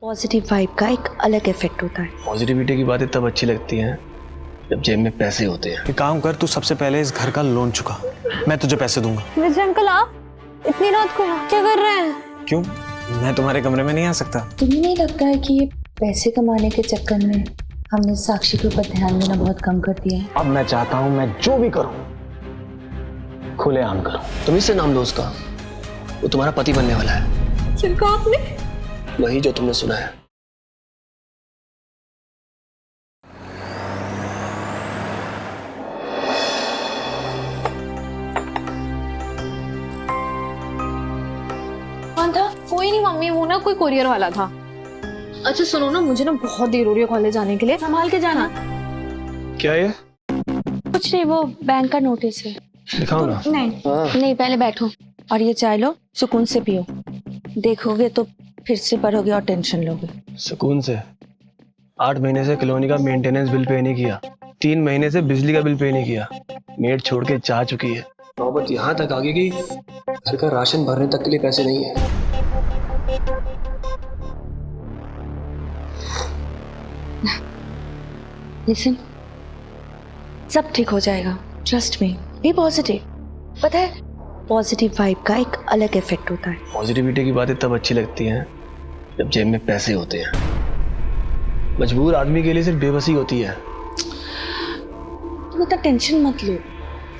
Positive vibe का एक अलग इफेक्ट होता है। पॉजिटिविटी की बातें तब अच्छी लगती हैं जब जेब में पैसे होते हैं। एक काम कर, तू सबसे पहले इस घर का लोन चुका, मैं तुझे पैसे दूंगा। विजय अंकल, आप इतनी रात को क्या कर रहे हैं? क्यों, मैं तुम्हारे कमरे में नहीं आ सकता? तुम्हें नहीं लगता है कि ये पैसे कमाने के चक्कर में हमने साक्षी के ऊपर ध्यान देना बहुत कम कर दिया है? अब मैं चाहता हूँ मैं जो भी करूँ खुलेआम करूँ। तुम इससे नाम लो उसका, वो तुम्हारा पति बनने वाला है। क्या कहा आपने? वही जो तुमने सुना है। कौन था? कोई नहीं मम्मी, वो ना कोई कोरियर वाला था। अच्छा सुनो ना, मुझे ना बहुत देर हो रही है कॉलेज जाने के लिए, संभाल के जाना। क्या ये? कुछ नहीं, वो बैंक का नोटिस है। दिखाओ ना। नहीं, पहले बैठो और ये चाय लो, सुकून से पियो। देखोगे तो फिर से पढ़ोगे और टेंशन लोगे। सुकून से? 8 महीने से कॉलोनी का मेंटेनेंस बिल पे नहीं किया, 3 महीने से बिजली का बिल पे नहीं किया, मेड छोड़ के जा चुकी है। नौबत यहाँ तक आ गई कि घर का राशन भरने तक के लिए पैसे नहीं है। लिसन, सब ठीक हो जाएगा, ट्रस्ट मी, बी पॉजिटिव। पता है, पॉजिटिव वाइब का एक अलग इफेक्ट होता है। पॉजिटिविटी की बातें तब अच्छी लगती हैं जब जेब में पैसे होते हैं। मजबूर आदमी के लिए सिर्फ बेबसी होती है। तुम इतना टेंशन मत लो,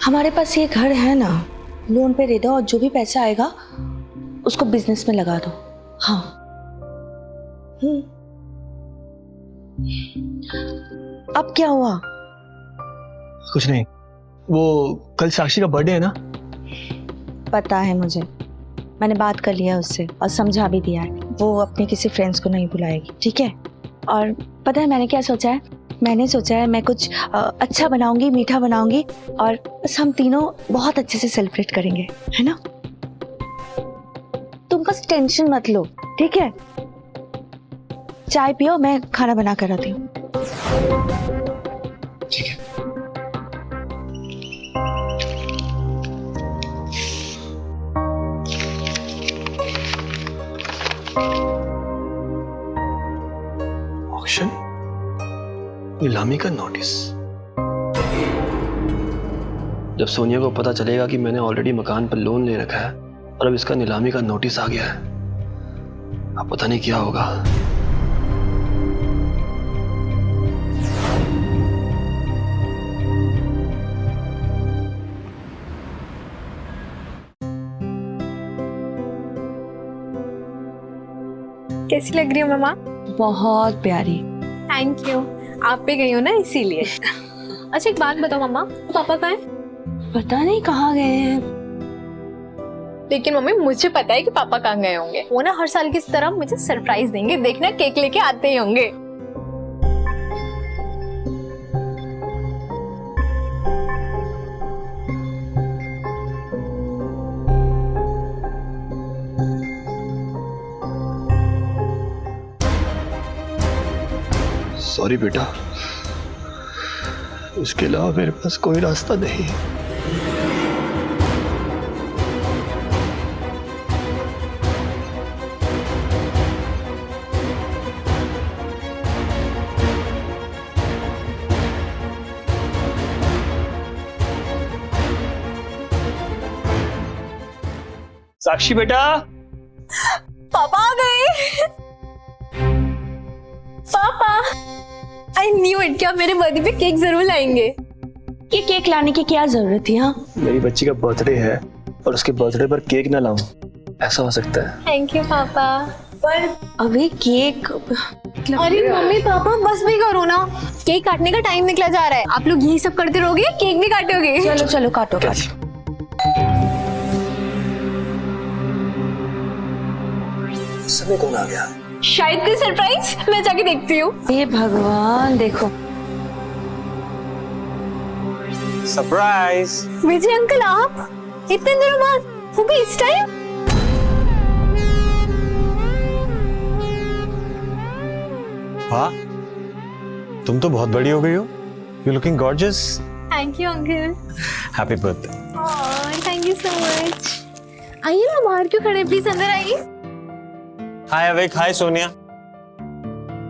हमारे पास ये घर है ना, लोन पे दे दो और जो भी पैसा आएगा उसको बिजनेस में लगा दो। हाँ। अब क्या हुआ? कुछ नहीं, वो कल साक्षी का बर्थडे है ना? पता है मुझे, मैंने बात कर लिया उससे और समझा भी दिया है, वो अपने किसी फ्रेंड्स को नहीं बुलाएगी, ठीक है? और पता है मैंने क्या सोचा है? मैंने सोचा है मैं कुछ अच्छा बनाऊंगी, मीठा बनाऊंगी और बस हम तीनों बहुत अच्छे से सेलिब्रेट करेंगे, है ना? तुम बस टेंशन मत लो, ठीक है? चाय पियो, मैं खाना बना कर आती हूँ। ठीक है। ऑक्शन, नीलामी का नोटिस। जब सोनिया को पता चलेगा कि मैंने ऑलरेडी मकान पर लोन ले रखा है और अब इसका नीलामी का नोटिस आ गया है, अब पता नहीं क्या होगा। कैसी लग रही हो मम्मा? बहुत प्यारी। थैंक यू, आप पे गई हो ना इसीलिए। अच्छा एक बात बताओ मम्मा, पापा कहाँ हैं? पता नहीं कहाँ गए हैं। लेकिन मम्मी मुझे पता है कि पापा कहाँ गए होंगे। वो ना हर साल की तरह मुझे सरप्राइज देंगे, देखना केक लेके आते ही होंगे। सॉरी बेटा, इसके अलावा मेरे पास कोई रास्ता नहीं। साक्षी बेटा, पापा आ गए। पापा, आई न्यू इट, क्या मेरे बर्थडे पे केक जरूर लाएंगे। ये केक लाने की क्या जरूरत थी? हाँ, मेरी बच्ची का बर्थडे है और उसके बर्थडे पर केक ना लाऊं, ऐसा हो सकता है? थैंक यू पापा। पर अभी केक। अरे मम्मी पापा बस भी करो ना, केक काटने का टाइम निकला जा रहा है। आप लोग यही सब करते रहोगे, केक भी काटोगे? चलो चलो काटो काटो। समय कौन आ गया? शायद कोई सरप्राइज, मैं जाके देखती हूँ। ये भगवान, देखो सरप्राइज। विजय अंकल, आप इतने दिनों बाद, वो भी इस टाइम? हाँ, तुम तो बहुत बड़ी हो गई हो। You looking gorgeous. Thank you uncle. Happy birthday. Thank you so much. आइए ना, बाहर क्यों खड़े, प्लीज अंदर आइए। हाय अविक, हाय सोनिया।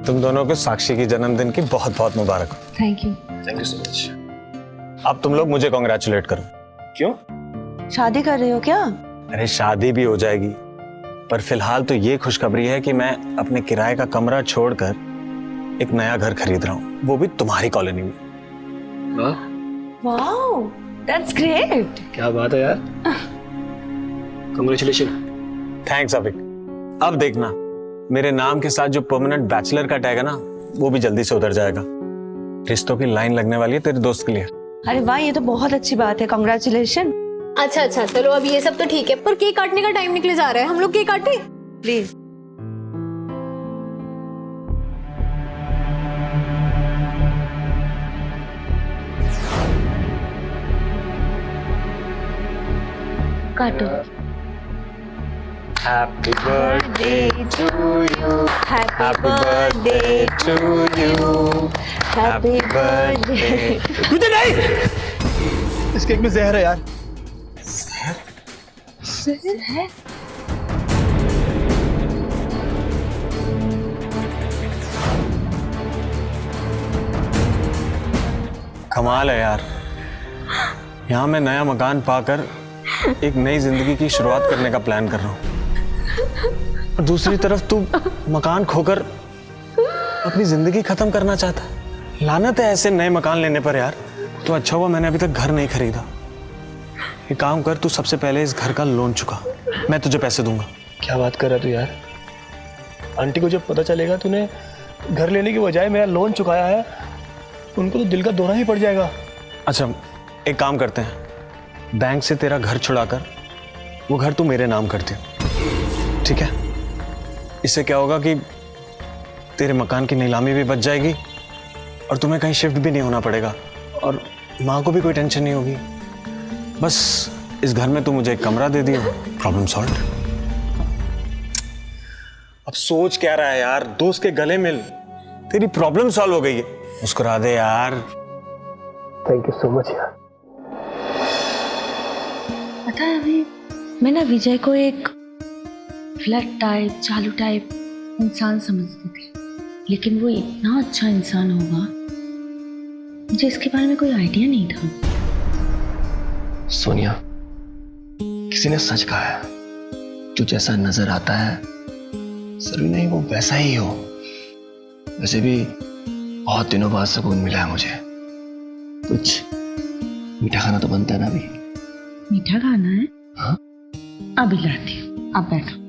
तुम दोनों को साक्षी की जन्मदिन की बहुत बहुत मुबारक हो। Thank you. Thank you so much. अब तुम लोग मुझे कॉन्ग्रेचुलेट करो। क्यों? शादी कर रहे हो क्या? अरे शादी भी हो जाएगी, पर फिलहाल तो ये खुशखबरी है कि मैं अपने किराए का कमरा छोड़कर एक नया घर खरीद रहा हूँ, वो भी तुम्हारी कॉलोनी में। Wow, that's great. क्या बात है यार। कांग्रेचुलेशन। थैंक्स अभिक। अब देखना मेरे नाम के साथ जो परमानेंट बैचलर का टैग है ना, वो भी जल्दी से उतर जाएगा। रिश्तों की लाइन लगने वाली है तेरे दोस्त के लिए। अरे वाह, ये तो बहुत अच्छी बात है, कांग्रेचुलेशन। अच्छा चलो अब ये सब तो ठीक है, पर केक काटने का टाइम निकले जा रहा है, हम लोग केक काटे? प्लीज। काटो। Happy birthday to you, happy birthday to you, happy birthday. तुझे नहीं, इस केक में जहर है यार। है? कमाल है यार, यहाँ मैं नया मकान पाकर एक नई जिंदगी की शुरुआत करने का प्लान कर रहा हूँ, और दूसरी तरफ तू मकान खोकर अपनी जिंदगी खत्म करना चाहता है। लानत है ऐसे नए मकान लेने पर यार। तो अच्छा हुआ मैंने अभी तक घर नहीं खरीदा। एक काम कर, तू सबसे पहले इस घर का लोन चुका, मैं तुझे पैसे दूंगा। क्या बात कर रहा तू यार? आंटी को जब पता चलेगा तूने घर लेने की बजाय मेरा लोन चुकाया है, उनको तो दिल का दौरा ही पड़ जाएगा। अच्छा एक काम करते हैं, बैंक से तेरा घर छुड़ाकर वो घर तू मेरे नाम कर दे, ठीक है? इससे क्या होगा कि तेरे मकान की नीलामी भी बच जाएगी और तुम्हें कहीं शिफ्ट भी नहीं होना पड़ेगा, और माँ को भी कोई टेंशन नहीं होगी। बस इस घर में तू मुझे एक कमरा दे दियो, प्रॉब्लम सॉल्व। अब सोच क्या रहा है यार, दोस्त के गले मिल, तेरी प्रॉब्लम सॉल्व हो गई है। मुस्कुरा दे यार। थैंक यू सो मच यार। पता है, अभी मैं ना विजय को एक फ्लर्ट टाइप, चालू टाइप इंसान समझती थी, लेकिन वो इतना अच्छा इंसान होगा, मुझे इसके बारे में कोई आइडिया नहीं था। सोनिया, किसी ने सच कहा है, जो जैसा नजर आता है जरूरी नहीं वो वैसा ही हो। वैसे भी बहुत दिनों बाद सुकून मिला है मुझे। कुछ मीठा खाना तो बनता है ना अभी? मीठा खाना है? हाँ? अभी लाती हूँ, आप बैठो।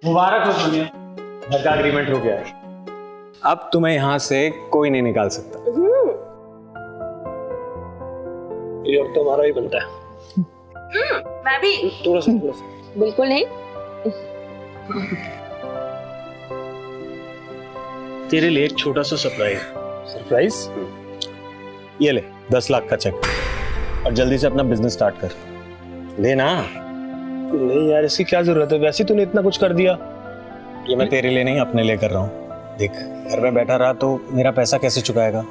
मुबारक हो सोनिया, घर का एग्रीमेंट हो गया है। अब तुम्हें यहाँ से कोई नहीं निकाल सकता। ये अब तो हमारा ही बनता है। मैं भी। थोड़ा सा बिल्कुल नहीं। तेरे लिए एक छोटा सा सरप्राइज। सरप्राइज? ये ले 10 लाख का चेक, और जल्दी से अपना बिजनेस स्टार्ट कर। लेना। नहीं यार, इसकी क्या जरूरत है? वैसे तूने इतना कुछ कर दिया। ये मैं तेरे लिए नहीं, अपने लिए कर रहा हूँ। देख, घर में बैठा रहा तो मेरा पैसा कैसे चुकाएगा?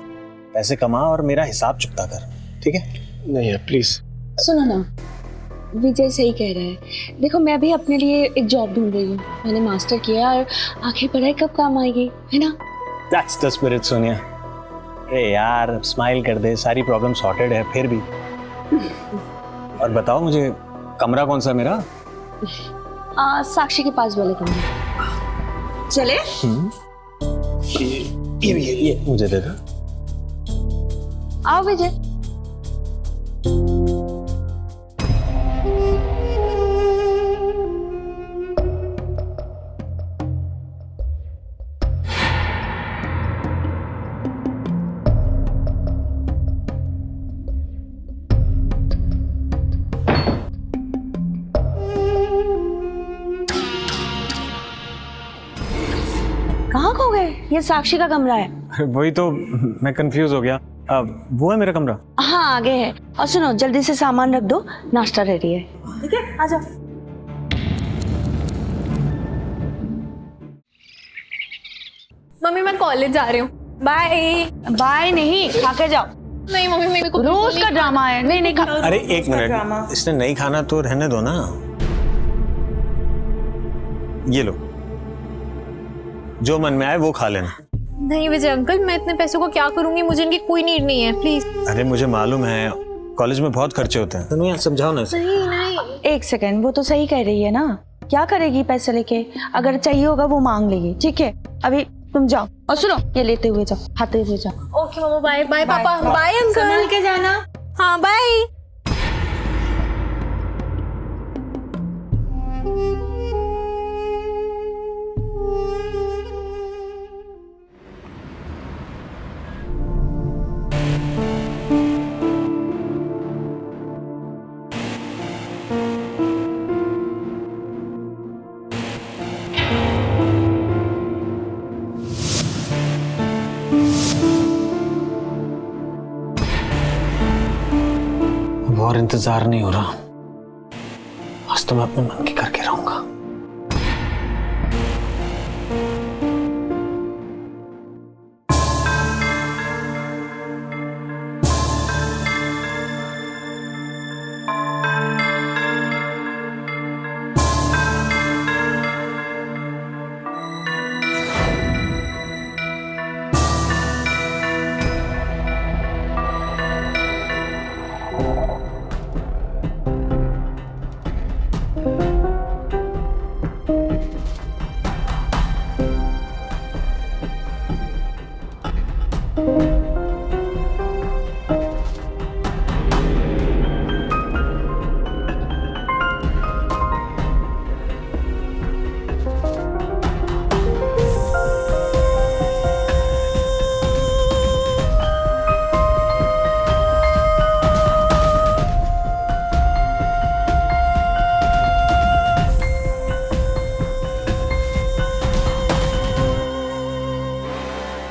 पैसे कमा और मेरा हिसाब चुकता कर, ठीक है? नहीं यार प्लीज। सुनो ना, विजय सही कह रहा है। देखो, मैं भी अपने लिए एक जॉब ढूंढ रही हूँ। मैंने मास्टर किया, और आखिर पढ़ाई कब काम आएगी, है ना? That's the spirit, Sonia. अरे यार स्माइल कर दे, सारी प्रॉब्लम सॉर्टेड है फिर भी। और बताओ मुझे, कमरा कौन सा मेरा? साक्षी के पास वाले कमरे। चले? ये मुझे दे दो। आओ विजय। कहाँ खो गए? ये साक्षी का कमरा है। वही तो मैं कंफ्यूज हो गया। अब वो है मेरा कमरा? हाँ आगे है। और सुनो, जल्दी से सामान रख दो, नाश्ता रेडी है। ठीक है, आ जाओ। मम्मी मैं कॉलेज जा रही हूँ, बाय। बाय नहीं, खा के जाओ। नहीं मम्मी, मेरे को रोज का ड्रामा है। नहीं नहीं खा। अरे एक मिनट, इसने नहीं खाना तो रहने दो ना। ये लो, जो मन में आए वो खा लेना। नहीं विजय अंकल, मैं इतने पैसों को क्या करूंगी, मुझे इनकी कोई नीड नहीं है, प्लीज। अरे मुझे मालूम है, कॉलेज में बहुत खर्चे होते हैं। तो समझाओ ना इसे। नहीं नहीं, एक सेकंड, वो तो सही कह रही है ना। क्या करेगी पैसे लेके? अगर चाहिए होगा वो मांग लेगी, ठीक है। अभी तुम जाओ और सुनो, ये लेते हुए जाओ, खाते हुए जाओ। ओके मम्मा, बाय बाय पापा, बाय अंकल, संभल के जाना। हाँ बाय। और इंतजार नहीं हो रहा, आज तो मैं अपने मन की करके रहूंगा।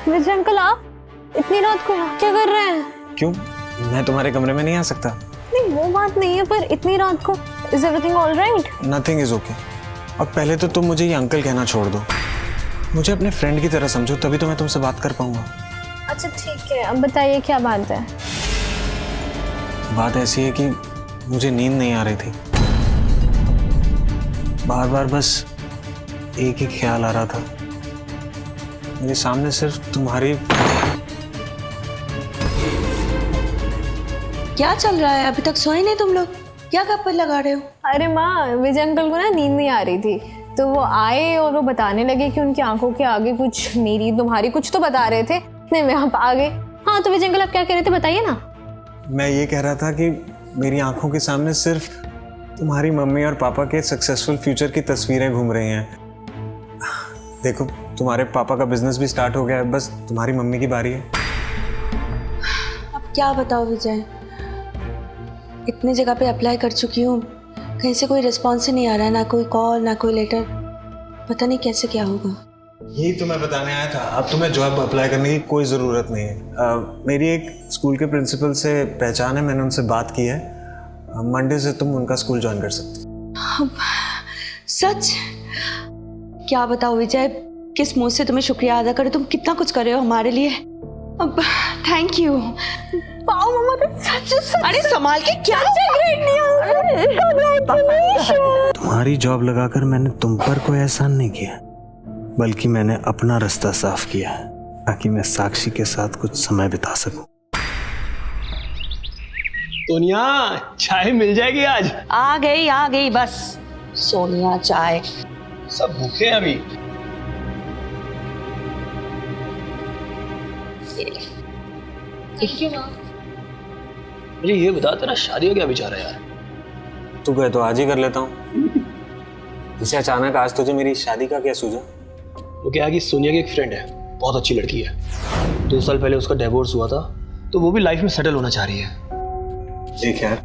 विजय अंकल, आप इतनी रात को क्या कर रहे हैं? क्यों, मैं तुम्हारे कमरे में नहीं आ सकता? नहीं वो बात नहीं है, पर इतनी रात को is everything all right? Nothing is okay. अब पहले तो तुम मुझे ये अंकल कहना छोड़ दो, मुझे अपने फ्रेंड की तरह समझो, तभी तो मैं तुमसे बात कर पाऊंगा। अच्छा ठीक है, अब बताइए क्या बात है? बात ऐसी है कि मुझे नींद नहीं आ रही थी, बार बार बस एक ही ख्याल आ रहा था, मेरे सामने सिर्फ तुम्हारी। क्या चल रहा है? अभी तक सोए नहीं तुम लोग? क्या गप्पे लगा रहे हो? अरे माँ, विजय अंकल को ना नींद नहीं आ रही थी, तो वो आए और वो बताने लगे कि उनकी आंखों के आगे कुछ मेरी तुम्हारी कुछ तो बता रहे थे। नहीं मैं आप आ गए। हाँ तो विजय अंकल आप क्या कह रहे थे, बताइए ना। मैं ये कह रहा था कि मेरी आंखों के सामने सिर्फ तुम्हारी मम्मी और पापा के सक्सेसफुल फ्यूचर की तस्वीरें घूम रही हैं। देखो तुम्हारे पापा का बिजनेस भी स्टार्ट हो गया है, बस तुम्हारी मम्मी की बारी है। अब क्या बताओ विजय, इतनी जगह पे अप्लाई कर चुकी हूँ, कहीं से कोई रिस्पॉन्स ही नहीं आ रहा है, ना कोई कॉल ना कोई लेटर। पता नहीं कैसे क्या होगा। यही तो मैं बताने आया था, अब तुम्हें जॉब अप्लाई करने की कोई ज़रूरत नहीं है। मेरी एक स्कूल के प्रिंसिपल से पहचान है, मैंने उनसे बात की है, मंडे से तुम उनका स्कूल ज्वाइन कर सकते हो। सच? क्या बताओ विजय, किस मुंह से तुम्हें शुक्रिया अदा करूं, तुम कितना कुछ कर रहे हो हमारे लिए। अब थैंक यू। पाओ मम्मा तो सच। अरे संभाल के, क्या तुम्हारी जॉब लगाकर मैंने तुम पर कोई एहसान नहीं किया, बल्कि मैंने अपना रास्ता साफ किया ताकि मैं साक्षी के साथ कुछ समय बिता सकूं। सोनिया, चाय मिल जाएगी आज? आ गई बस सोनिया चाय। सब भूखे हैं अभी। मुझे ये बता, तेरा शादी का क्या विचार है यार? तू कहे तो आज ही कर लेता हूँ। इसे अचानक आज तुझे मेरी शादी का क्या सूझा? वो क्या है कि सोनिया की एक फ्रेंड है, बहुत अच्छी लड़की है, 2 साल पहले उसका डिवोर्स हुआ था, तो वो भी लाइफ में सेटल होना चाह रही है। देख यार,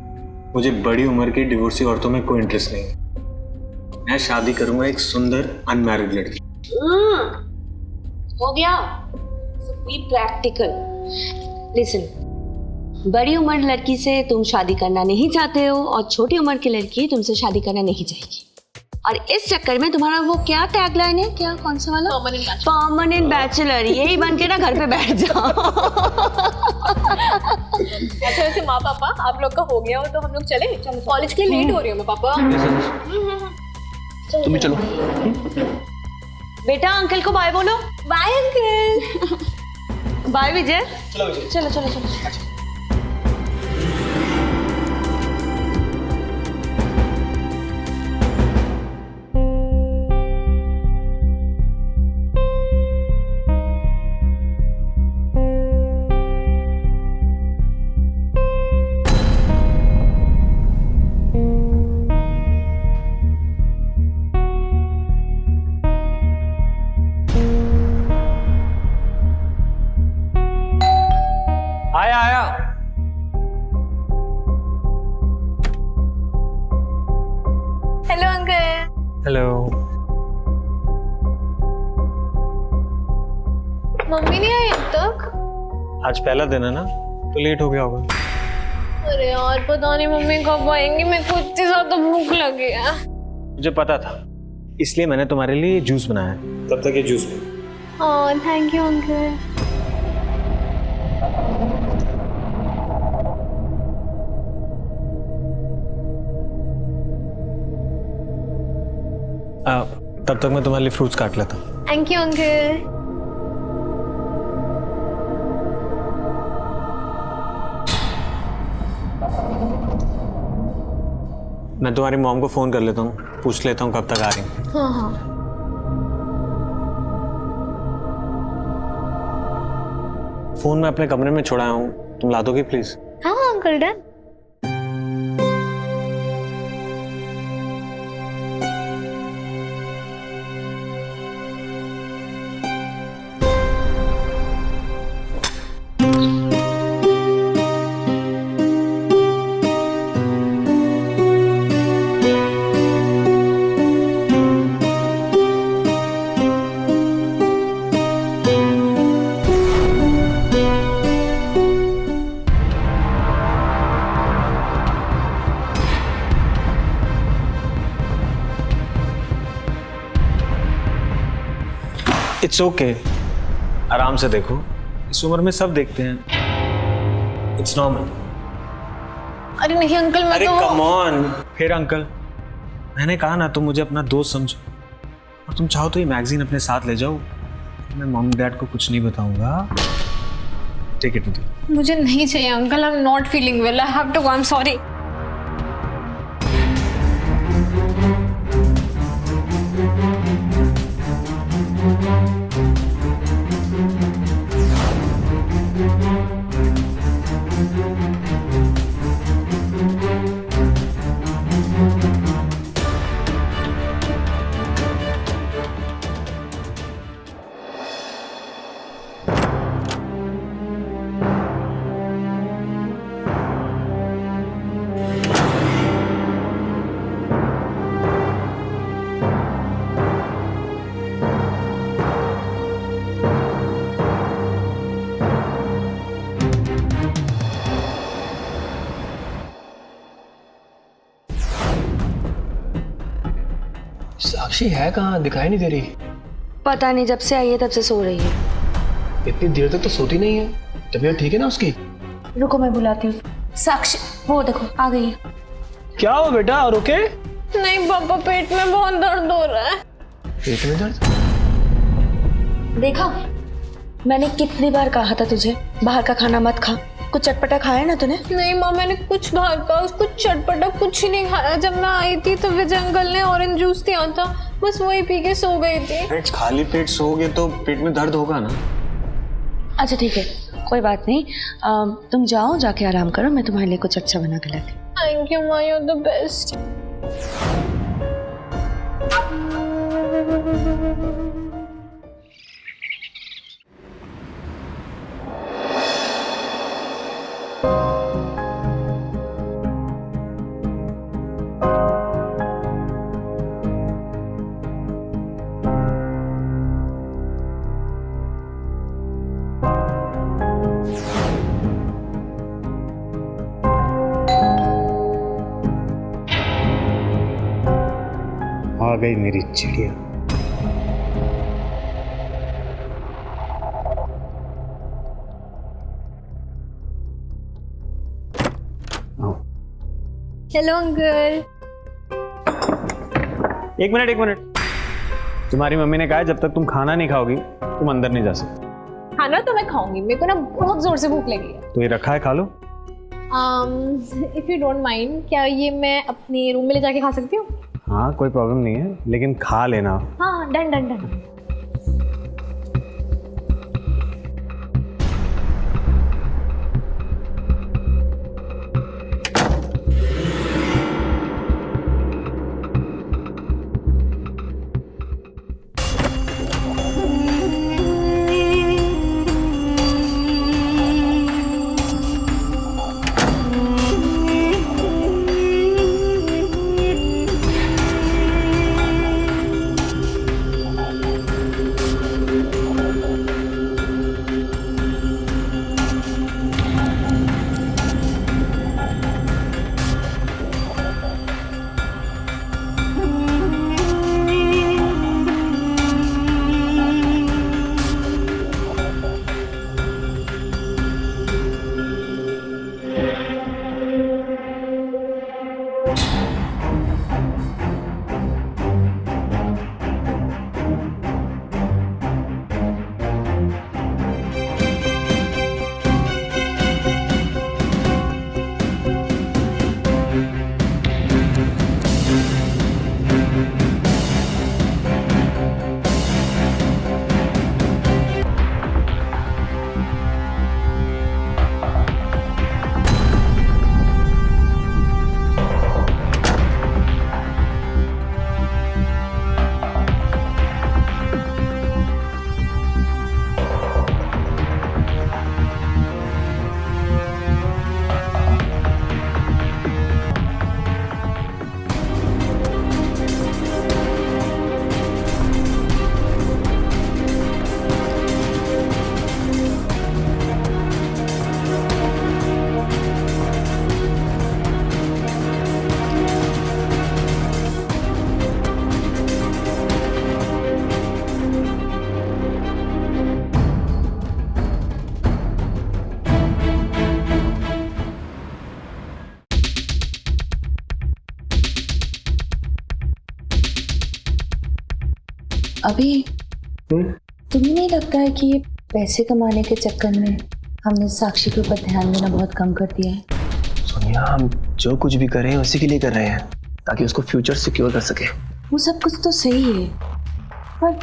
मुझे बड़ी उम्र की डिवोर्सी औरतों में कोई इंटरेस्ट नहीं है। मैं शादी करूंगा एक सुंदर अनमैरिड लड़की। हो गया। Be practical. लिसन, बड़ी उम्र लड़की से तुम शादी करना नहीं चाहते हो और छोटी उम्र की लड़की तुमसे शादी करना नहीं चाहेगी। और इस चक्कर में तुम्हारा वो क्या टैगलाइन है, क्या कौन सा वाला, परमानेंट बैचलर, यही बन के ना घर पे बैठ जाओ। अच्छा वैसे माँ पापा आप लोग का हो गया हो तो हम लोग चले, कॉलेज के लिए लेट हो रही हूँ मैं पापा। तुम भी चलो। बेटा अंकल को बाय बोलो। Bye uncle. बाय विजय। चलो विजय। चलो चलो चलो। आया आया। Hello uncle. हेलो। मम्मी नहीं आई अब तक? आज पहला दिन है ना, तो लेट हो गया होगा। अरे यार पता नहीं मम्मी कब आएंगी, मेरे को इतनी ज्यादा भूख लगी है। मुझे पता था, इसलिए मैंने तुम्हारे लिए जूस बनाया है। तब तक ये juice P. Oh thank you uncle. तब तक मैं तुम्हारे लिए फ्रूट्स काट लेता हूँ। Thank you uncle. मैं तुम्हारी मॉम को फोन कर लेता हूँ, पूछ लेता हूँ कब तक आ रही हैं। हाँ हाँ। फोन मैं अपने कमरे में छोड़ाया हूँ, तुम ला दोगे प्लीज? हाँ अंकल डन। इट्स ओके, आराम से देखो, इस उम्र में सब देखते हैं, इट्स नॉर्मल। अरे नहीं अंकल मैं अरे तो कम ऑन। फिर अंकल, मैंने कहा ना तुम मुझे अपना दोस्त समझो, और तुम चाहो तो ये मैगजीन अपने साथ ले जाओ। मैं मम्मी डैड को कुछ नहीं बताऊंगा। Take it with you. मुझे नहीं चाहिए uncle, I am not feeling well, I have to go, I am sorry. Sakshi है कहाँ, दिखाई नहीं दे रही। पता नहीं, जब से आई है तब से सो रही है। इतनी देर तक तो सोती नहीं है। तबीयत ठीक है ना उसकी? रुको मैं बुलाती हूँ। साक्षी, वो देखो आ गई है। क्या हो बेटा, और ओके? नहीं पापा पेट में बहुत दर्द हो रहा है। पेट में दर्द? देखा, मैंने कितनी बार कहा था तुझे बाहर का खाना मत खा। कुछ चटपटा खाया ना तूने? नहीं माँ, मैंने कुछ बाहर का कुछ चटपटा कुछ ही नहीं खाया। जब मैं आई थी तो विजय अंकल ने ऑरेंज जूस दिया था, बस वही पी के सो गई थी। खाली पेट सोओगे तो पेट में दर्द होगा ना। अच्छा ठीक है, कोई बात नहीं। तुम जाओ, जाके आराम करो, मैं तुम्हारे लिए कुछ अच्छा बना के लाती हूँ। थैंक यू माँ, यू आर द बेस्ट। गई मेरी चिड़िया। Hello uncle. एक मिनट। तुम्हारी मम्मी ने कहा है जब तक तुम खाना नहीं खाओगी तुम अंदर नहीं जा सकती। खाना तो मैं खाऊंगी, मेरे को ना बहुत जोर से भूख लगी है। तो ये रखा है, खा लो। इफ यू डोंट माइंड, क्या ये मैं अपने रूम में ले जाके खा सकती हूँ? हाँ कोई प्रॉब्लम नहीं है, लेकिन खा लेना। हाँ डन डन डन। अभी तुम्हें नहीं लगता है कि ये पैसे कमाने के चक्कर में हमने साक्षी के ऊपर ध्यान देना बहुत कम कर दिया है? सोनिया, हम जो कुछ भी कर रहे हैं उसी के लिए कर रहे हैं, ताकि उसको फ्यूचर सिक्योर कर सके। वो सब कुछ तो सही है, पर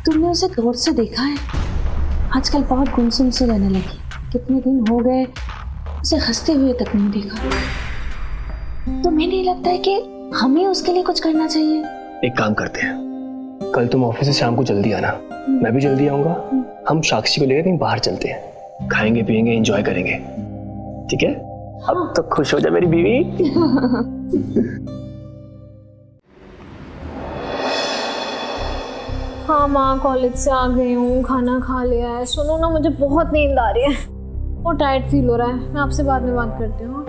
तुमने उसे गौर से देखा है? आजकल बहुत गुमसुम से रहने लगी। कितने दिन हो गए उसे हंसते हुए तक नहीं देखा। तुम्हें नहीं लगता है कि हमें उसके लिए कुछ करना चाहिए? एक काम करते हैं, कल तुम ऑफिस से शाम को जल्दी आना, मैं भी जल्दी आऊंगा। हम साक्षी को लेकर कहीं बाहर चलते हैं, खाएंगे पिएंगे एंजॉय करेंगे, ठीक है? अब तो खुश हो जा मेरी बीवी। हाँ माँ, कॉलेज से आ गई हूँ, खाना खा लिया है। सुनो ना, मुझे बहुत नींद आ रही है, बहुत टायर्ड फील हो रहा है। मैं आपसे बाद में बात करती हूँ।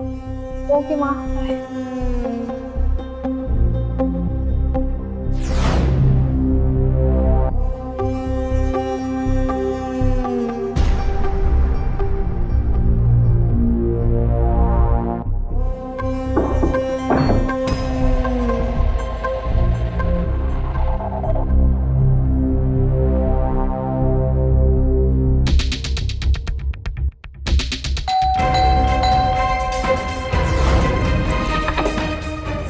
ओके माँ, बाय।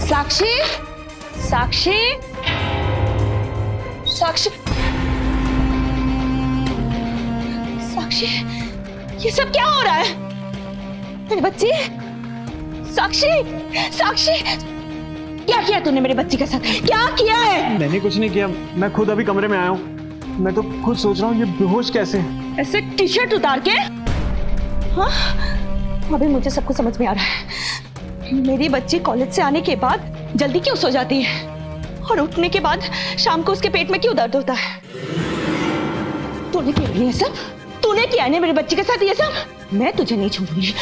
साक्षी, साक्षी, साक्षी, साक्षी, ये सब क्या हो रहा है? मेरी बच्ची, साक्षी, साक्षी, क्या किया तूने मेरे बच्ची के साथ? क्या किया है? मैंने कुछ नहीं किया, मैं खुद अभी कमरे में आया हूँ। मैं तो खुद सोच रहा हूँ ये बेहोश कैसे? ऐसे टी शर्ट उतार के? हाँ, अभी मुझे सब कुछ समझ में आ रहा है। मेरी बच्ची कॉलेज से आने के बाद जल्दी क्यों सो जाती है और उठने के बाद शाम को उसके पेट में क्यों दर्द होता है? तूने किया ये सब? तूने किया है मेरी बच्ची के साथ ये सब? मैं तुझे नहीं छोड़ूंगी।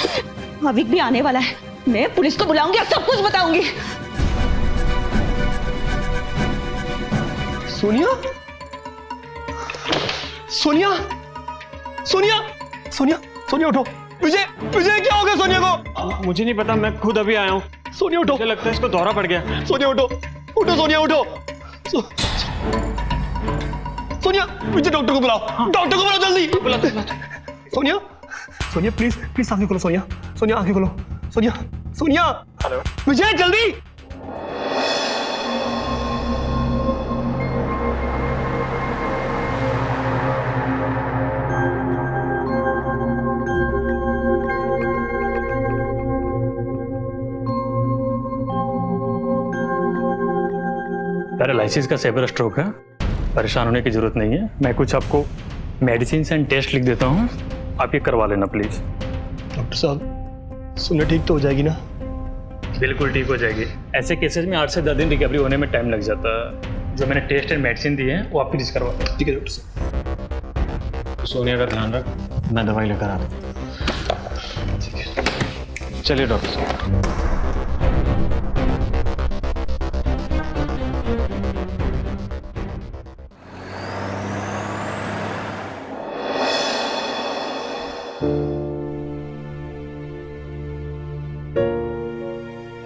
अविक भी आने वाला है, मैं पुलिस को बुलाऊंगी और सब कुछ बताऊंगी। सोनिया, सोनिया, सोनिया, सोनिया, सोनिया उठो। विजय, विजय क्या हो गया सोनिया को? मुझे नहीं पता, मैं खुद अभी आया हूँ। सोनिया उठो। मुझे लगता है इसको दौरा पड़ गया। सोनिया उठो, उठो सोनिया उठो। सोनिया, विजय डॉक्टर को बुलाओ। डॉक्टर को बुलाओ जल्दी। सोनिया, सोनिया प्लीज प्लीज आंखें खोलो। सोनिया, सोनिया आंखें खोलो। सोनिया, सोनिया। हेलो विजय जल्दी। पैरालिसिस का सेवर स्ट्रोक है, परेशान होने की जरूरत नहीं है। मैं कुछ आपको मेडिसिन एंड टेस्ट लिख देता हूँ, आप ये करवा लेना प्लीज। डॉक्टर साहब, सोनिया ठीक तो हो जाएगी ना? बिल्कुल ठीक हो जाएगी। ऐसे केसेस में 8 से 10 दिन रिकवरी होने में टाइम लग जाता है। जो मैंने टेस्ट एंड मेडिसिन दी है वो आप प्लीज करवा दें। ठीक है डॉक्टर साहब। सोनिया का ध्यान रख, मैं दवाई लेकर आता हूँ। ठीक है, चलिए डॉक्टर साहब।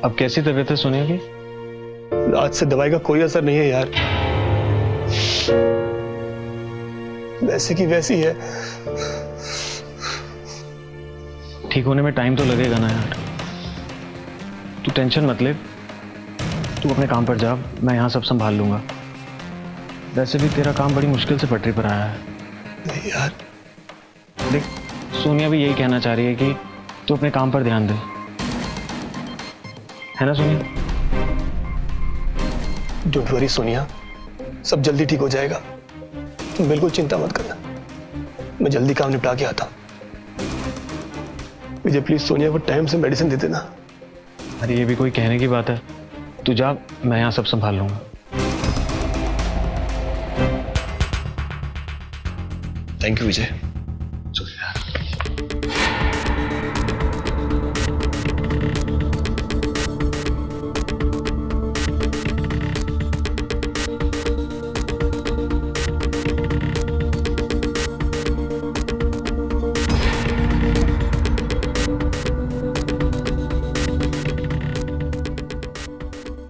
अब कैसी तबीयत है सोनिया की? आज से दवाई का कोई असर नहीं है यार, वैसे की वैसी है। ठीक होने में टाइम तो लगेगा ना यार। तू टेंशन मत ले, तू अपने काम पर जा, मैं यहाँ सब संभाल लूंगा। वैसे भी तेरा काम बड़ी मुश्किल से पटरी पर आया है। नहीं यार, देख, सोनिया भी यही कहना चाह रही है कि तू अपने काम पर ध्यान दे, है ना सोनिया? डोंट वरी सोनिया, सब जल्दी ठीक हो जाएगा, तुम बिल्कुल चिंता मत करना। मैं जल्दी काम निपटा के आता हूं। मुझे प्लीज सोनिया को टाइम से मेडिसिन दे देना। अरे ये भी कोई कहने की बात है? तू जा, मैं यहाँ सब संभाल लूंगा। थैंक यू विजय।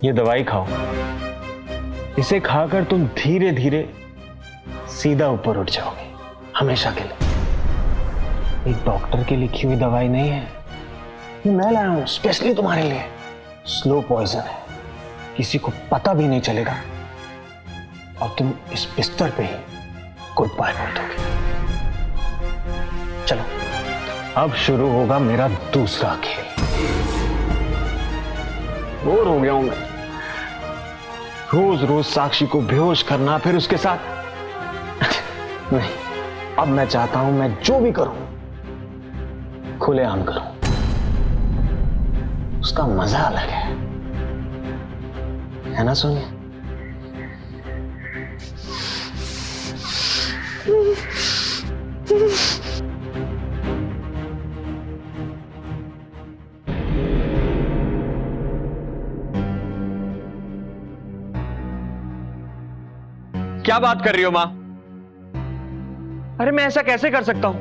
ये दवाई खाओ, इसे खाकर तुम धीरे धीरे सीधा ऊपर उठ जाओगे, हमेशा के लिए। एक डॉक्टर की लिखी हुई दवाई नहीं है, ये मैं लाया हूं स्पेशली तुम्हारे लिए। स्लो पॉइजन है, किसी को पता भी नहीं चलेगा और तुम इस बिस्तर पे ही गुड बाय बोल दोगे। चलो, अब शुरू होगा मेरा दूसरा खेल। बोर हो गया हूं मैं, रोज रोज साक्षी को बेहोश करना, फिर उसके साथ नहीं। अब मैं चाहता हूं मैं जो भी करूं खुलेआम करूं, उसका मजा अलग है ना सोनिया? क्या बात कर रही हो मां? अरे मैं ऐसा कैसे कर सकता हूं?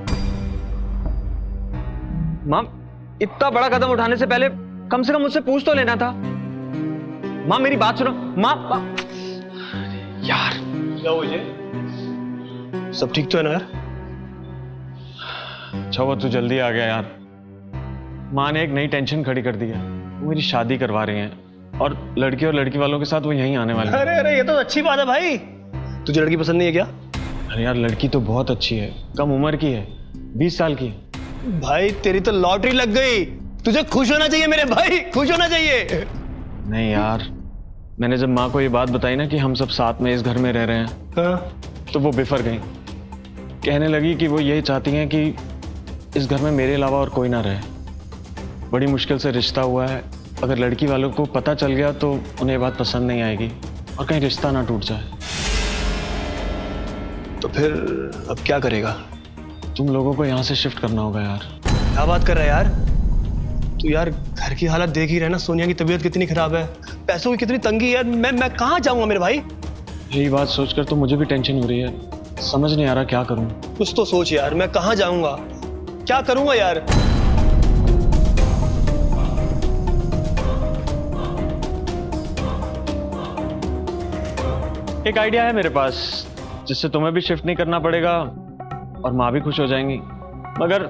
मां, इतना बड़ा कदम उठाने से पहले कम से कम मुझसे पूछ तो लेना था। मां मेरी बात सुनो। मां यार, क्या हुआ विजय? सब ठीक तो है ना यार? अच्छा हुआ तू जल्दी आ गया यार। मां ने एक नई टेंशन खड़ी कर दी है। वो मेरी शादी करवा रही हैं और लड़की और लड़की वालों के साथ वो यहीं आने वाले हैं। अरे अरे, ये तो अच्छी बात है भाई। तुझे लड़की पसंद नहीं है क्या? अरे यार, लड़की तो बहुत अच्छी है, कम उम्र की है, 20 साल की है। भाई तेरी तो लॉटरी लग गई। तुझे खुश होना चाहिए मेरे भाई, खुश होना चाहिए। नहीं यार, मैंने जब माँ को ये बात बताई ना कि हम सब साथ में इस घर में रह रहे हैं, हाँ? तो वो बिफर गई। कहने लगी कि वो यही चाहती हैं कि इस घर में मेरे अलावा और कोई ना रहे। बड़ी मुश्किल से रिश्ता हुआ है, अगर लड़की वालों को पता चल गया तो उन्हें ये बात पसंद नहीं आएगी और कहीं रिश्ता ना टूट जाए। तो फिर अब क्या करेगा? तुम लोगों को यहाँ से शिफ्ट करना होगा यार। क्या बात कर रहा है यार तू? यार घर की हालत देख ही रहे ना, सोनिया की तबीयत कितनी खराब है, पैसों की कितनी तंगी है। मैं कहाँ जाऊंगा मेरे भाई? यही बात सोचकर तो मुझे भी टेंशन हो रही है। समझ नहीं आ रहा क्या करूं। कुछ तो सोच यार, मैं कहाँ जाऊंगा, क्या करूंगा यार। एक आइडिया है मेरे पास जिससे तुम्हें भी शिफ्ट नहीं करना पड़ेगा और माँ भी खुश हो जाएंगी। मगर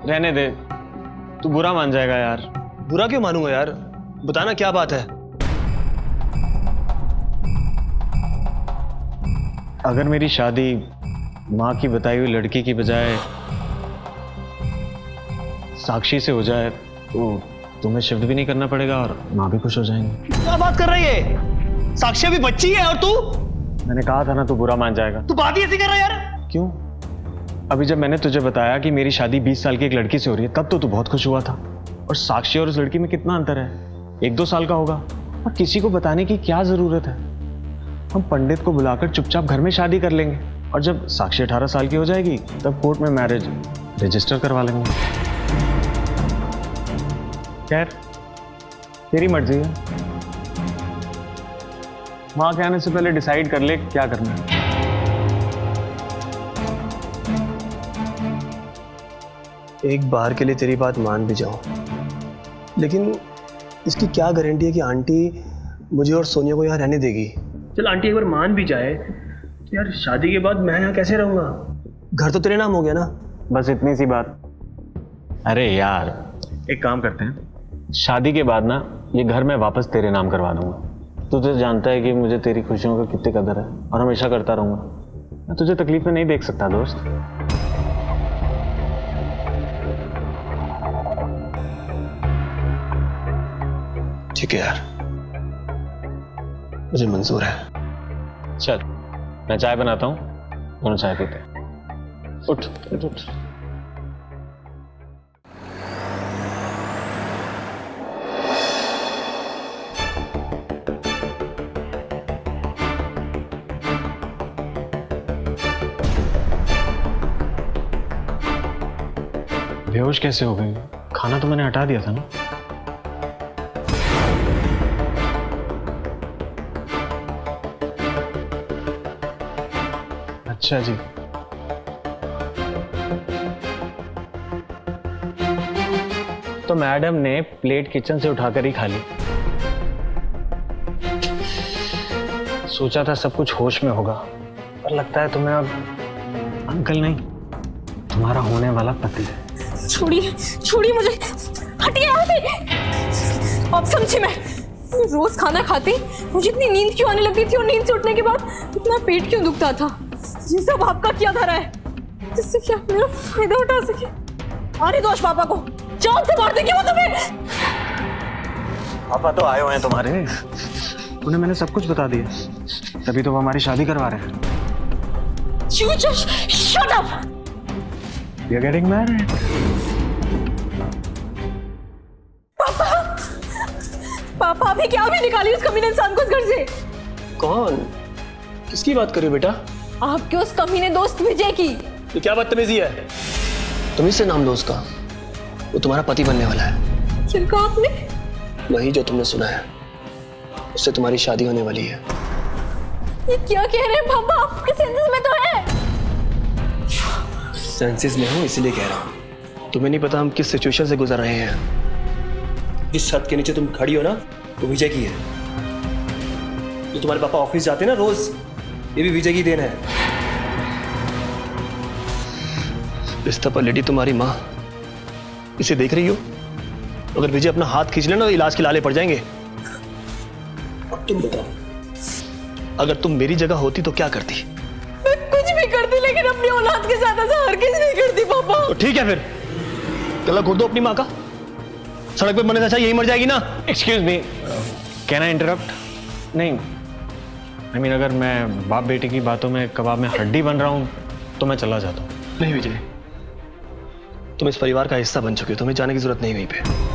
रहने दे, तू बुरा मान जाएगा यार। बुरा क्यों मानूंगा यार, बताना क्या बात है। अगर मेरी शादी माँ की बताई हुई लड़की की बजाय साक्षी से हो जाए तो तुम्हें शिफ्ट भी नहीं करना पड़ेगा और माँ भी खुश हो जाएंगी। क्या बात कर रही है, साक्षी अभी बच्ची है और तू। मैंने कहा था ना तू बुरा मान जाएगा। तू बात ही ऐसी कर रहा है यार। क्यों? अभी जब मैंने तुझे बताया कि मेरी शादी 20 साल की एक लड़की से हो रही है तब तो तू बहुत खुश हुआ था। और साक्षी और उस लड़की में कितना अंतर है, 1-2 साल का होगा। और किसी को बताने की क्या जरूरत है, हम पंडित को बुलाकर चुपचाप घर में शादी कर लेंगे और जब साक्षी 18 साल की हो जाएगी तब कोर्ट में मैरिज रजिस्टर करवा लेंगे। खैर तेरी मर्जी है, माँ के आने से पहले डिसाइड कर ले क्या करना है। एक बार के लिए तेरी बात मान भी जाऊं, लेकिन इसकी क्या गारंटी है कि आंटी मुझे और सोनिया को यहाँ रहने देगी। चल आंटी एक बार मान भी जाए तो यार शादी के बाद मैं यहाँ कैसे रहूंगा, घर तो तेरे नाम हो गया ना। बस इतनी सी बात। अरे यार एक काम करते हैं, शादी के बाद ना ये घर मैं वापस तेरे नाम करवा दूंगा। तू तो जानता है कि मुझे तेरी खुशियों का कितनी कदर है और हमेशा करता रहूंगा। मैं तुझे तकलीफ में नहीं देख सकता दोस्त। ठीक है यार, मुझे मंजूर है। चल मैं चाय बनाता हूँ, दोनों चाय पीते हैं। उठ उठ उठ। बेहोश कैसे हो गई? खाना तो मैंने हटा दिया था ना। अच्छा जी। तो मैडम ने प्लेट किचन से उठाकर ही खा ली। सोचा था सब कुछ होश में होगा, पर लगता है तुम्हें अब अंकल नहीं, तुम्हारा होने वाला पति है। छोड़िए छोड़िए मुझे, हटिए यहाँ से। अब समझी मैं रोज खाना खाती मुझे इतनी नींद क्यों आने लगती थी और नींद से उठने के बाद इतना पेट क्यों दुखता था। ये सब आपका क्या धरा है जिससे कि आप मेरा फायदा उठा सके। आने दोष पापा को, जान से मार देंगे वो तुम्हें। पापा तो आए हुए हैं तुम्हारे, उन्हें मैंने सब कुछ बता दिया, तभी तो वो हमारी शादी करवा रहे हैं। You just shut up. You're getting married. पापा अभी क्या भी निकाली उस कमीने इंसान को इस घर से। कौन, किसकी बात कर रहे हो बेटा? आपके उस कमीने दोस्त विजय की। ये क्या बदतमीजी है? तुम इससे नाम लो उसका, वो तुम्हारा पति बनने वाला है। क्या कहा आपने? वही जो तुमने सुना है, उससे तुम्हारी शादी होने वाली है। ये क्या कह रहे हैं पापा? आपके सेंसेस में तो है। सेंसेस में हूँ इसलिए कह रहा हूँ। तुम्हें नहीं पता हम किस सिचुएशन से गुजर रहे हैं। जिस छत के नीचे तुम खड़ी हो ना, वो विजय की है। जो तुम्हारे पापा ऑफिस जाते हैं ना रोज, ये भी विजय की देन है। बिस्तर पर लेटी तुम्हारी माँ, इसे देख रही हो? अगर विजय अपना हाथ खींच लेना तो इलाज के लाले पड़ जाएंगे। अब तुम बताओ, अगर तुम मेरी जगह होती तो क्या करती? मैं कुछ भी करती, लेकिन अपनी औलाद के साथ ऐसा हरगिज़ नहीं करती पापा। तो ठीक है फिर, गला घोट दो अपनी माँ का। सड़क पे मरने से अच्छा यही मर जाएगी ना। Excuse me, can I interrupt? नहीं, I mean, अगर मैं बाप बेटी की बातों में कबाब में हड्डी बन रहा हूँ तो मैं चला जाता हूँ। नहीं विजय, तुम इस परिवार का हिस्सा बन चुके हो, तुम्हें जाने की जरूरत नहीं वहीं पे।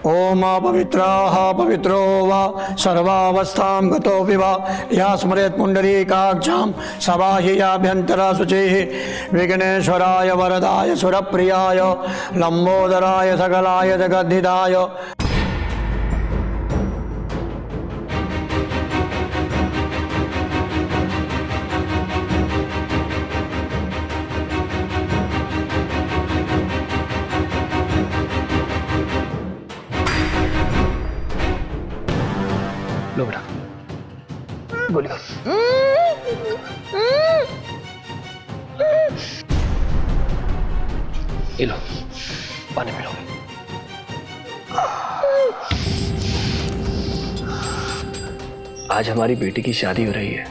ओम पवित्राः पवित्रो वा सर्वावस्थां गतोऽपि वा या स्मरेत् पुण्डरीकाक्षां सबाह्याभ्यन्तरा शुचिः विघ्नेश्वराय वरदाय सुरप्रियाय लंबोदराय सकलाय जगद्धिताय। लो बेटा, बोलिए। ये लो, पानी पी लो। आज हमारी बेटी की शादी हो रही है।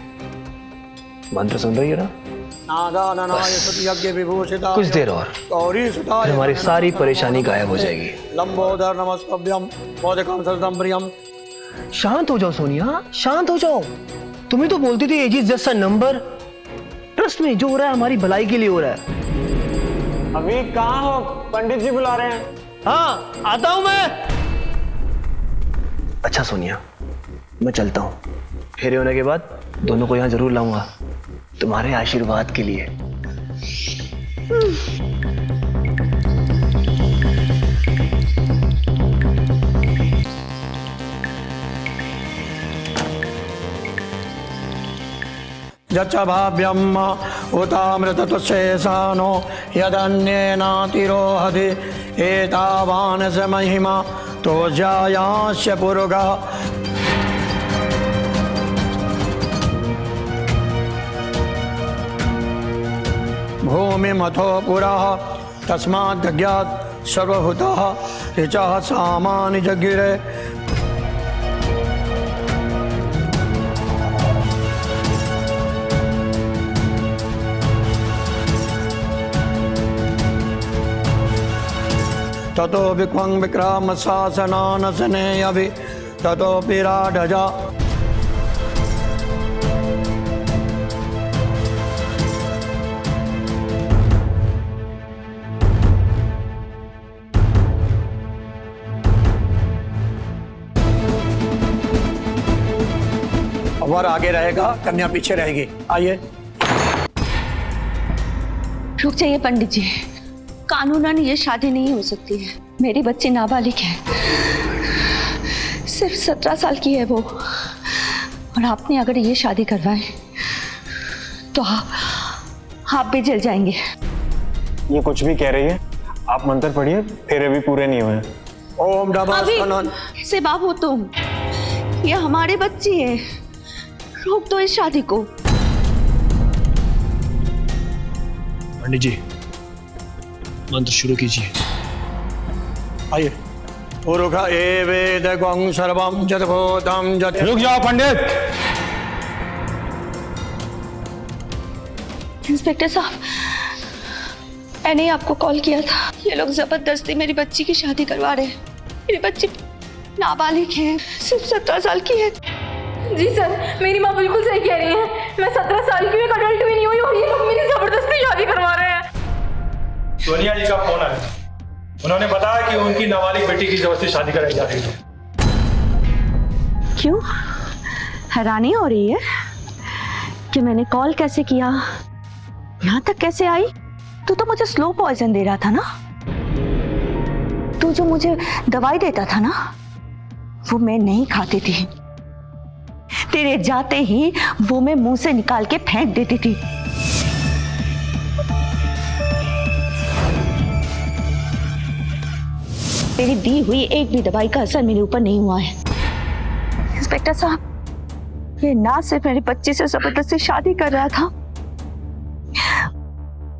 मंत्र सुन रही है ना? कुछ देर और फिर हमारी सारी परेशानी गायब हो जाएगी। लंबोदर नमस्तभ्यम मोदकम सततम प्रियम। शांत हो जाओ सोनिया, शांत हो जाओ। तुम्हें तो बोलती थी age is just a number. Trust में जो हो रहा है हमारी भलाई के लिए हो रहा है। अभी कहाँ हो? पंडित जी बुला रहे हैं। हाँ, आता हूं मैं। अच्छा सोनिया, मैं चलता हूँ। फेरे होने के बाद दोनों को यहाँ जरूर लाऊंगा, तुम्हारे आशीर्वाद के लिए। यच्च भाव्यम उतामृततुशेषानो यदन्येनातिरोहति एतावान् स महिमा तो जायास्य पुरुगा। भूमिमथो पुरः तस्मात् ज्ञात् सर्वभूतः ऋचः सामानि जगिरे। ततो विक्वं विक्राम शासनानसने अभि ततो विराडजा। वर आगे रहेगा, कन्या पीछे रहेगी। आइए। रुक जाइए पंडित जी, कानूनन ये शादी नहीं हो सकती है। मेरी बच्ची नाबालिग है, सिर्फ 17 साल की है वो। और आपने अगर ये शादी करवाए तो आप भी जल जाएंगे। ये कुछ भी कह रही है। आप मंत्र पढ़िए, फेरे भी पूरे नहीं हुए। ओम नमः। कैसे बाप हो तुम? ये हमारे बच्ची है, रोक दो इस शादी को। पंडित जी, मंत्र शुरू कीजिए। आइए। पुरुखा एवेदगं सर्वं जतभूतं जत। रुक जाओ पंडित। इंस्पेक्टर साहब, मैंने आपको कॉल किया था। ये लोग जबरदस्ती मेरी बच्ची की शादी करवा रहे हैं। मेरी बच्ची नाबालिग है, सिर्फ 17 साल की है। जी सर, मेरी माँ बिल्कुल सही कह रही है। मैं 17 साल की हूँ, एक अडल्ट भी नहीं हुई और ये लोग मेरी जबरदस्ती शादी करवा रहे हैं। सोनिया जी का फोन आया। उन्होंने बताया कि उनकी नाबालिग बेटी की जबरदस्ती शादी कराई जा रही है। क्यों? हैरानी हो रही है कि मैंने कॉल कैसे किया, यहाँ तक कैसे आई? तू तो मुझे स्लो पॉइजन दे रहा था ना। तू जो मुझे दवाई देता था ना, वो मैं नहीं खाती थी। तेरे जाते ही वो मैं मुंह से निकाल के फेंक देती थी। तेरी दी हुई एक भी दवाई का असर मेरे ऊपर नहीं हुआ है। इंस्पेक्टर साहब, ये ना सिर्फ मेरी बच्ची से जबरदस्ती शादी कर रहा था,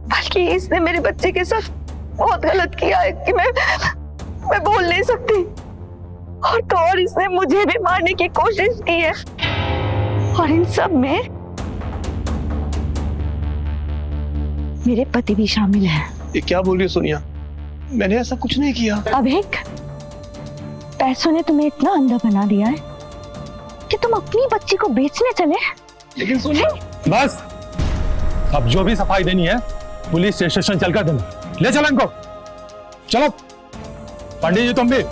बल्कि इसने मेरे बच्चे के साथ बहुत गलत किया है कि मैं बोल नहीं सकती। और तो और इसने मुझे भी मारने की कोशिश की है। और इन सब में मेरे पति भी शामिल है। ये क्या बोल रही है सोनिया? मैंने ऐसा कुछ नहीं किया। अभिक, पैसों ने तुम्हें इतना अंधा बना दिया है कि तुम अपनी बच्ची को बेचने चले। लेकिन सोनिया, बस, अब जो भी सफाई देनी है पुलिस स्टेशन चलकर देना। ले चलो इनको। चलो पंडित जी, तुम भी।